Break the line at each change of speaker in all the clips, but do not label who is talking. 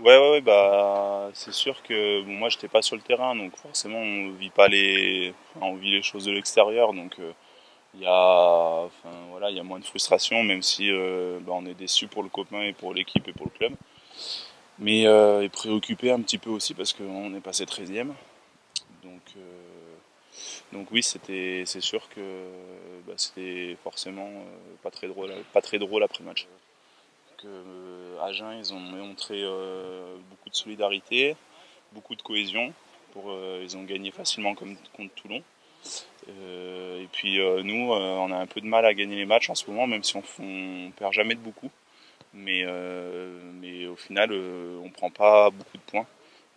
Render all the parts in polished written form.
Ouais, bah c'est sûr que bon, moi j'étais pas sur le terrain, donc forcément on vit pas on vit les choses de l'extérieur, donc il y a, enfin voilà, il y a moins de frustration, même si bah, on est déçu pour le copain et pour l'équipe et pour le club, mais et préoccupé un petit peu aussi parce qu'on est passé 13e, donc donc oui c'est sûr que bah, c'était forcément pas très drôle après le match. Agen, ils ont montré beaucoup de solidarité, beaucoup de cohésion. Ils ont gagné facilement comme contre Toulon. Et puis nous, on a un peu de mal à gagner les matchs en ce moment, même si on perd jamais de beaucoup. Mais au final, on prend pas beaucoup de points.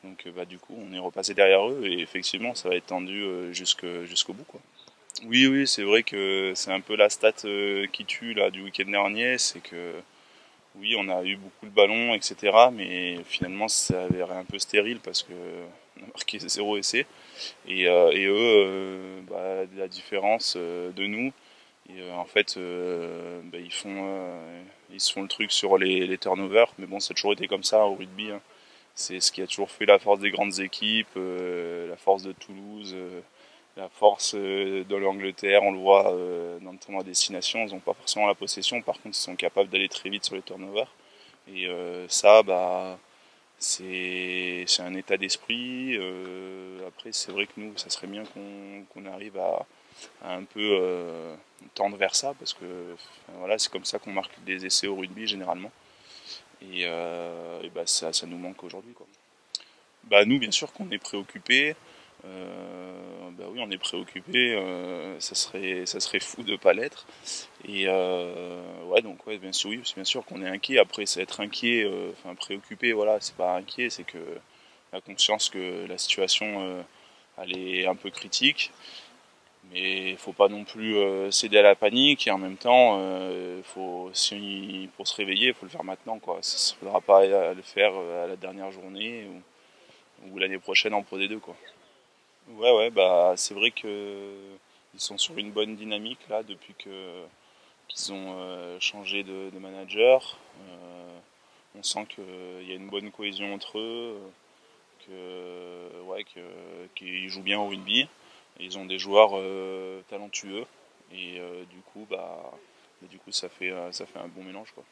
Donc bah, du coup, on est repassé derrière eux et effectivement, ça va être tendu jusqu'au bout, quoi. Oui, c'est vrai que c'est un peu la stat qui tue là du week-end dernier, c'est que oui, on a eu beaucoup de ballons, etc. Mais finalement, ça avait l'air un peu stérile parce que on a marqué 0 essai. Et eux, la différence de nous, en fait, bah, ils se font le truc sur les turnovers. Mais bon, ça a toujours été comme ça au rugby, hein. C'est ce qui a toujours fait la force des grandes équipes, la force de Toulouse, la force de l'Angleterre. On le voit dans le tournoi destination, ils n'ont pas forcément la possession. Par contre, ils sont capables d'aller très vite sur les turnovers. Et ça, bah, c'est un état d'esprit. Après, c'est vrai que nous, ça serait bien qu'on arrive à un peu tendre vers ça, parce que enfin, voilà, c'est comme ça qu'on marque des essais au rugby généralement. Et bah, ça nous manque aujourd'hui, quoi. Bah, nous, bien sûr qu'on est préoccupés. Bah oui, on est préoccupé. Ça serait fou de pas l'être. Et ouais, donc ouais, bien sûr, oui, bien sûr qu'on est inquiet. Après, c'est être inquiet, enfin préoccupé, voilà, c'est pas inquiet, c'est que la conscience que la situation, elle est un peu critique, mais il faut pas non plus céder à la panique. Et en même temps, si pour se réveiller, il faut le faire maintenant, quoi. Ça ne faudra pas le faire à la dernière journée ou l'année prochaine en Pro D2, quoi. Ouais, bah c'est vrai que ils sont sur une bonne dynamique là depuis qu'ils ont changé de manager. On sent qu'il y a une bonne cohésion entre eux, qu'ils jouent bien au rugby. Ils ont des joueurs talentueux et du coup, ça fait un bon mélange, quoi.